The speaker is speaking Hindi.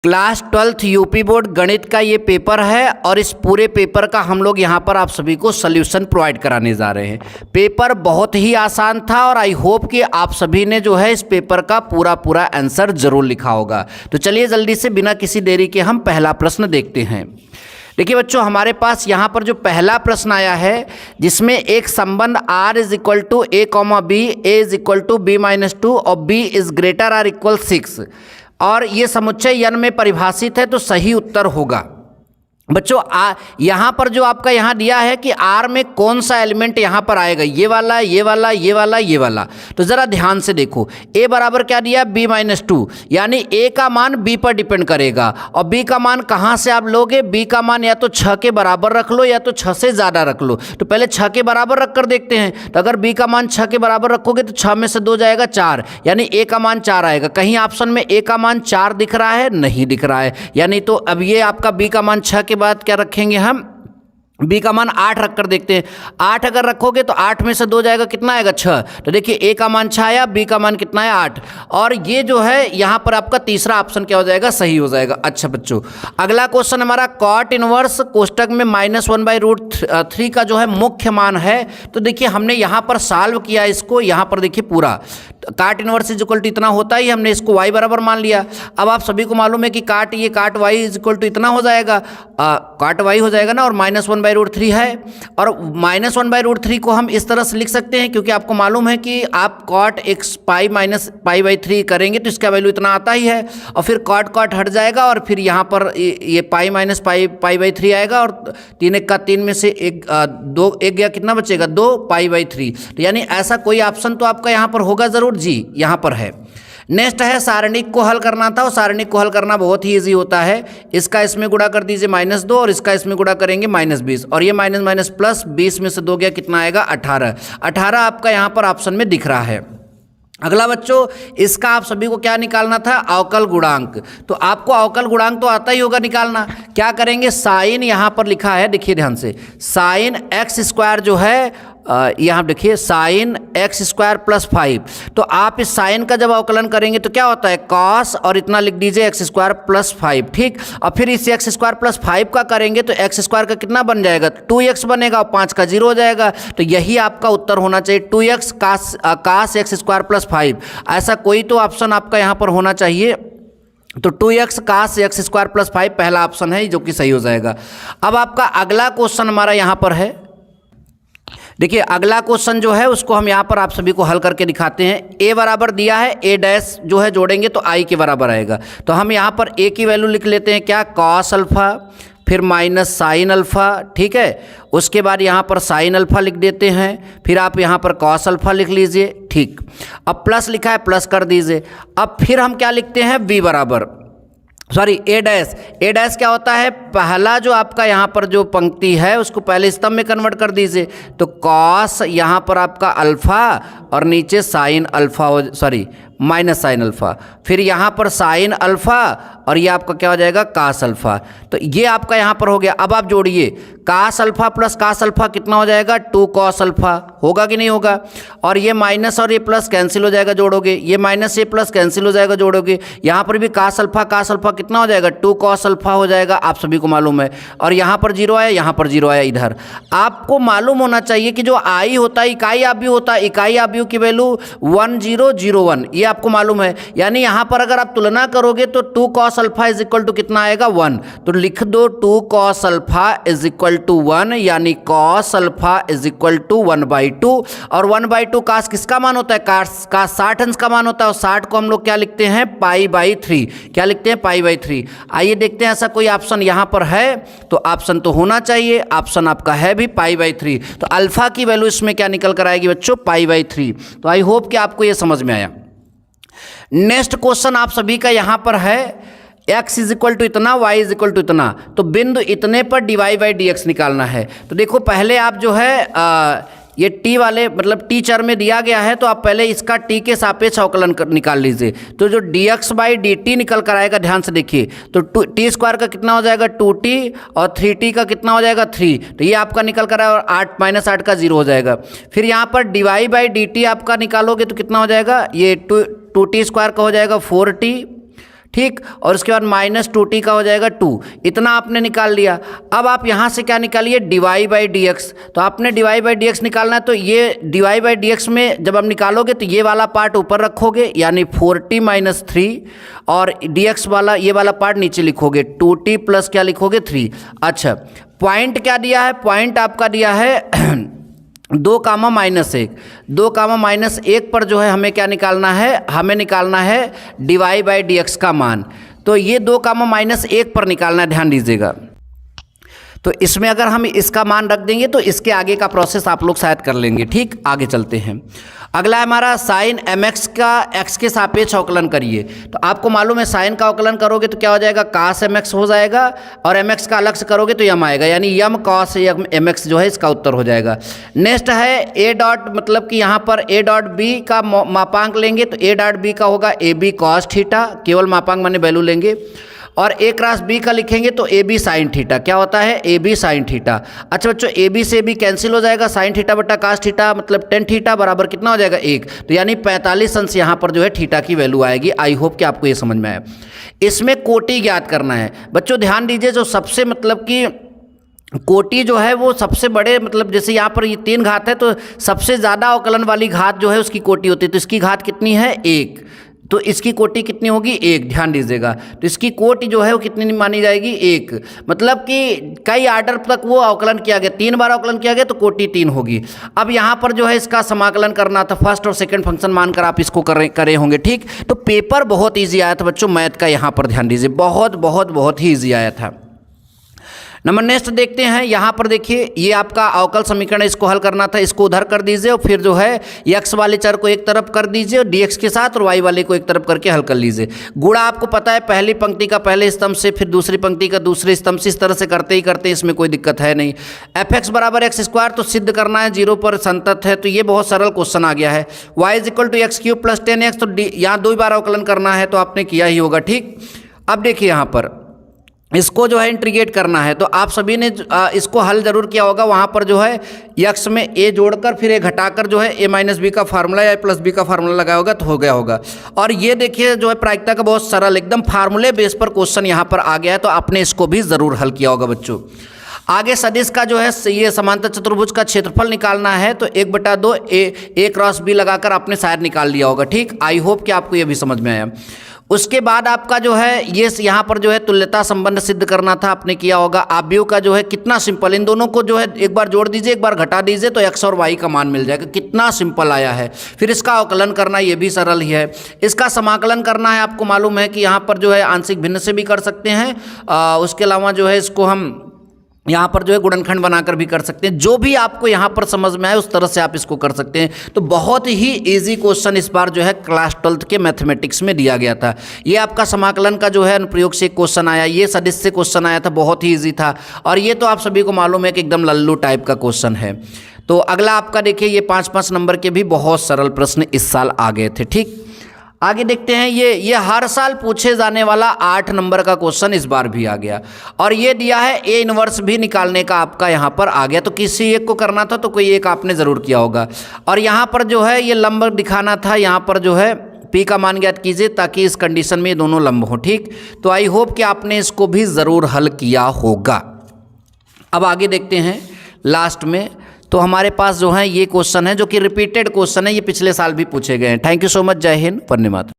क्लास 12th यूपी बोर्ड गणित का ये पेपर है और इस पूरे पेपर का हम लोग यहाँ पर आप सभी को सल्यूशन प्रोवाइड कराने जा रहे हैं। पेपर बहुत ही आसान था और आई होप कि आप सभी ने जो है इस पेपर का पूरा आंसर जरूर लिखा होगा। तो चलिए जल्दी से बिना किसी देरी के हम पहला प्रश्न देखते हैं। देखिए बच्चों, हमारे पास यहाँ पर जो पहला प्रश्न आया है जिसमें एक संबंध r is equal to a comma B, a is equal to b-2 और b is greater or equal 6 और ये समुच्चय n में परिभाषित है, तो सही उत्तर होगा। बच्चों यहाँ पर जो आपका यहाँ दिया है कि R में कौन सा एलिमेंट यहाँ पर आएगा, ये वाला, ये वाला, ये वाला, ये वाला। तो ज़रा ध्यान से देखो, A बराबर क्या दिया, b-2, यानी A का मान B पर डिपेंड करेगा और B का मान कहाँ से आप लोगे, B का मान या तो 6 के बराबर रख लो या तो 6 से ज़्यादा रख लो। तो पहले 6 के बराबर रख कर देखते हैं। तो अगर B का मान 6 के बराबर रखोगे तो 6 में से 2 जाएगा 4, यानी A का मान 4 आएगा। कहीं ऑप्शन में A का मान 4 दिख रहा है, नहीं दिख रहा है, यानी तो अब ये आपका B का मान 6 के बाद क्या रखेंगे हम, b का मान 8 रख कर देखते हैं। 8 अगर रखोगे तो 8 में से 2 जाएगा, कितना आएगा 6। तो देखिए a का मान 6 आया, b का मान कितना है 8, और ये जो है यहाँ पर आपका तीसरा ऑप्शन क्या हो जाएगा, सही हो जाएगा। अच्छा बच्चों, अगला क्वेश्चन हमारा कॉट इनवर्स कोष्टक में -1/√3 का जो है मुख्य मान है। तो देखिए हमने यहाँ पर सॉल्व किया इसको, यहाँ पर देखिए पूरा काट इनवर्स इज इक्वल टू इतना होता ही, हमने इसको y बराबर मान लिया। अब आप सभी को मालूम है कि काट y इज इक्वल टू इतना हो जाएगा, काट y हो जाएगा ना, और -1/√3 है, और -1/√3 को हम इस तरह से लिख सकते हैं क्योंकि आपको मालूम है कि आप कॉट x π-π/3 करेंगे तो इसका वैल्यू इतना आता ही है, और फिर कॉट हट जाएगा और फिर यहाँ पर ये π-π/3 आएगा, और 3 1 का 3 में से 2 1 गया, कितना बचेगा 2 π/3। तो यानी ऐसा कोई ऑप्शन तो आपका यहाँ पर होगा ज़रूर जी, यहाँ पर है। नेक्स्ट है सारणिक को हल करना था, और सारणिक को हल करना बहुत ही इजी होता है। इसका इसमें गुणा कर दीजिए -2 और इसका इसमें गुणा करेंगे -20, और ये माइनस प्लस 20 में से 2 गया, कितना आएगा 18। 18 आपका यहाँ पर ऑप्शन में दिख रहा है। अगला बच्चों, इसका आप सभी को क्या निकालना था, अवकल गुणांक। तो आपको अवकल गुणांक तो आता ही होगा निकालना। क्या करेंगे, साइन यहाँ पर लिखा है, देखिए ध्यान से, साइन x² जो है यहाँ देखिए साइन x² + 5। तो आप इस साइन का जब अवकलन करेंगे तो क्या होता है, कॉस और इतना लिख दीजिए x² + 5, ठीक। और फिर इस x² + 5 का करेंगे तो x² का कितना बन जाएगा, 2x बनेगा और 5 का 0 हो जाएगा। तो यही आपका उत्तर होना चाहिए, 2x cos x² + 5। ऐसा कोई तो ऑप्शन आपका यहाँ पर होना चाहिए। तो 2x cos x² + 5 पहला ऑप्शन है जो कि सही हो जाएगा। अब आपका अगला क्वेश्चन हमारा यहाँ पर है। देखिए अगला क्वेश्चन जो है उसको हम यहाँ पर आप सभी को हल करके दिखाते हैं। a बराबर दिया है, a' जो है जोड़ेंगे तो i के बराबर आएगा। तो हम यहाँ पर a की वैल्यू लिख लेते हैं, क्या, cos अल्फ़ा, फिर माइनस साइन अल्फ़ा, ठीक है। उसके बाद यहाँ पर साइन अल्फ़ा लिख देते हैं, फिर आप यहाँ पर cos अल्फ़ा लिख लीजिए, ठीक। अब प्लस लिखा है, प्लस कर दीजिए। अब फिर हम क्या लिखते हैं, b बराबर, सॉरी a' क्या होता है, पहला जो आपका यहाँ पर जो पंक्ति है उसको पहले स्तंभ में कन्वर्ट कर दीजिए। तो कॉस यहाँ पर आपका अल्फ़ा और नीचे साइन अल्फ़ा हो, सॉरी माइनस साइन अल्फ़ा, फिर यहाँ पर साइन अल्फ़ा और ये आपका क्या हो जाएगा, कास अल्फ़ा। तो ये आपका यहाँ पर हो गया। अब आप जोड़िए, cos alpha plus cos alpha कितना हो जाएगा, 2 cos अल्फ़ा, होगा कि नहीं होगा। और ये माइनस और ये प्लस कैंसिल हो जाएगा, जोड़ोगे, ये माइनस ये प्लस कैंसिल हो जाएगा, जोड़ोगे। यहाँ पर भी कास अल्फ़ा कितना हो जाएगा, 2 cos अल्फ़ा हो जाएगा, आप सभी को मालूम है। और यहाँ पर 0 आया, यहाँ पर 0 आया। इधर आपको मालूम होना चाहिए कि जो आई होता है इकाई आव्यूह होता है, इकाई आव्यूह की वैल्यू 1001, ये आपको मालूम है। यानी यहाँ पर अगर आप तुलना करोगे तो 2 cos alpha is equal to कितना आएगा, 1। तो लिख दो 2 cos alpha is equal to 1, यानी cos alpha is equal to 1/2। और 1/2 कास किसका मान होता है, कास 60 अंश का मान होता है, और 60 को हम लोग क्या लिखते हैं, π/3। क्या लिखते हैं, π/3। आइए देखते हैं ऐसा कोई ऑप्शन यहाँ पर है, तो ऑप्शन तो होना चाहिए, ऑप्शन आपका है भी π/3। तो अल्फ़ा की वैल्यू इसमें क्या निकल कर आएगी बच्चों, π/3। तो आई होप कि आपको ये समझ में आया। नेक्स्ट क्वेश्चन आप सभी का यहाँ पर है, x इज इक्वल टू इतना, y इज इक्वल टू इतना। तो बिंदु इतने पर dy/dx निकालना है। तो देखो पहले आप जो है ये t वाले मतलब t चर में दिया गया है, तो आप पहले इसका t के सापेक्ष अवकलन निकाल लीजिए। तो जो dx/dt निकल कर आएगा, ध्यान से देखिए, तो t² का कितना हो जाएगा, 2t, और 3t का कितना हो जाएगा, 3। तो ये आपका निकल कर आएगा, और 8 का 0 हो जाएगा। फिर यहाँ पर dy/dt आपका निकालोगे तो कितना हो जाएगा, ये 2t² का हो जाएगा 4t, ठीक, और उसके बाद -2t का हो जाएगा 2, इतना आपने निकाल लिया। अब आप यहाँ से क्या निकालिए, dy/dx। तो आपने dy/dx निकालना है, तो ये dy/dx में जब आप निकालोगे तो ये वाला पार्ट ऊपर रखोगे यानी 4t - 3, और dx वाला ये वाला पार्ट नीचे लिखोगे 2t प्लस क्या लिखोगे 3। अच्छा, पॉइंट क्या दिया है, पॉइंट आपका दिया है 2, -1 पर जो है हमें क्या निकालना है, हमें निकालना है dy/dx का मान। तो ये 2, -1 पर निकालना है, ध्यान दीजिएगा। तो इसमें अगर हम इसका मान रख देंगे तो इसके आगे का प्रोसेस आप लोग शायद कर लेंगे। ठीक, आगे चलते हैं। अगला है हमारा साइन mx का x के सापेक्ष अवकलन करिए। तो आपको मालूम है साइन का अवकलन करोगे तो क्या हो जाएगा, cos mx हो जाएगा, और mx का अलग से करोगे तो यम आएगा, यानी यम cos mx जो है इसका उत्तर हो जाएगा। नेक्स्ट है a डॉट, मतलब कि यहाँ पर a डॉट b का मापांक लेंगे तो a डॉट b का होगा ab cos थीटा, केवल मापांक माने वैल्यू लेंगे, और a क्रॉस b का लिखेंगे तो ab साइन थीटा, क्या होता है ab साइन थीटा। अच्छा बच्चों, ab से b कैंसिल हो जाएगा, साइन थीटा बटा कास थीटा मतलब टेन थीटा बराबर कितना हो जाएगा 1, तो यानी 45 अंश यहाँ पर जो है थीटा की वैल्यू आएगी। आई होप कि आपको ये समझ में आया। इसमें कोटि ज्ञात करना है बच्चों, ध्यान दीजिए, जो सबसे मतलब कि कोटि जो है वो सबसे बड़े, मतलब जैसे यहाँ पर ये 3 घात है तो सबसे ज़्यादा अवकलन वाली घात जो है उसकी कोटि होती है, तो इसकी घात कितनी है 1, तो इसकी कोटि कितनी होगी 1, ध्यान दीजिएगा। तो इसकी कोटि जो है वो कितनी मानी जाएगी 1, मतलब कि कई आर्डर तक वो अवकलन किया गया, 3 बार अवकलन किया गया तो कोटि 3 होगी। अब यहाँ पर जो है इसका समाकलन करना था, फर्स्ट और सेकंड फंक्शन मानकर आप इसको करे होंगे। ठीक, तो पेपर बहुत ईजी आया था बच्चों मैथ का, यहाँ पर ध्यान दीजिए, बहुत ही ईजी आया था। नंबर नेक्स्ट देखते हैं। यहाँ पर देखिए ये आपका अवकल समीकरण, इसको हल करना था, इसको उधर कर दीजिए और फिर जो है x वाले चर को एक तरफ कर दीजिए dx के साथ, और y वाले को एक तरफ करके हल कर लीजिए। गुणा आपको पता है पहली पंक्ति का पहले स्तंभ से, फिर दूसरी पंक्ति का दूसरे स्तंभ से, इस तरह से करते ही करते इसमें कोई दिक्कत है नहीं। fx = x² तो सिद्ध करना है, 0 पर संतत है, तो ये बहुत सरल क्वेश्चन आ गया है। y = x³ + 10x, तो यहाँ 2 बार अवकलन करना है, तो आपने किया ही होगा। ठीक, अब देखिए यहाँ पर इसको जो है इंटीग्रेट करना है, तो आप सभी ने इसको हल जरूर किया होगा। वहाँ पर जो है x में a जोड़कर फिर a घटाकर जो है a - b का फार्मूला या a + b का फार्मूला लगाया होगा तो हो गया होगा। और ये देखिए जो है प्रायिकता का बहुत सरल एकदम फार्मूले बेस पर क्वेश्चन यहाँ पर आ गया है, तो आपने इसको भी ज़रूर हल किया होगा बच्चों। आगे सदिश का जो है ये समांतर चतुर्भुज का क्षेत्रफल निकालना है, तो 1/2 a क्रॉस b लगाकर आपने शायद निकाल लिया होगा। ठीक, आई होप कि आपको ये भी समझ में आया। उसके बाद आपका जो है ये यहाँ पर जो है तुल्यता संबंध सिद्ध करना था, आपने किया होगा। आव्यूह का जो है कितना सिंपल, इन दोनों को जो है एक बार जोड़ दीजिए एक बार घटा दीजिए तो x और y का मान मिल जाएगा, कितना सिंपल आया है। फिर इसका अवकलन करना ये भी सरल ही है। इसका समाकलन करना है, आपको मालूम है कि यहाँ पर जो है आंशिक भिन्न से भी कर सकते हैं, उसके अलावा जो है इसको हम यहाँ पर जो है गुणनखंड बनाकर भी कर सकते हैं। जो भी आपको यहाँ पर समझ में आए उस तरह से आप इसको कर सकते हैं। तो बहुत ही इजी क्वेश्चन इस बार जो है क्लास 12th के मैथमेटिक्स में दिया गया था। ये आपका समाकलन का जो है अनुप्रयोग से क्वेश्चन आया, ये सदिश से क्वेश्चन आया था, बहुत ही ईजी था। और ये तो आप सभी को मालूम है कि एकदम लल्लू टाइप का क्वेश्चन है। तो अगला आपका देखिए ये 5-5 नंबर के भी बहुत सरल प्रश्न इस साल आ गए थे। ठीक, आगे देखते हैं। ये हर साल पूछे जाने वाला 8 नंबर का क्वेश्चन इस बार भी आ गया, और ये दिया है a इनवर्स भी निकालने का आपका यहाँ पर आ गया। तो किसी एक को करना था तो कोई एक आपने ज़रूर किया होगा। और यहाँ पर जो है ये लंब दिखाना था, यहाँ पर जो है p का मान ज्ञात कीजिए ताकि इस कंडीशन में ये दोनों लंब हो। ठीक, तो आई होप कि आपने इसको भी ज़रूर हल किया होगा। अब आगे देखते हैं लास्ट में। तो हमारे पास जो है ये क्वेश्चन है जो कि रिपीटेड क्वेश्चन है, ये पिछले साल भी पूछे गए हैं। थैंक यू सो मच, जय हिंद, वंदे मातरम।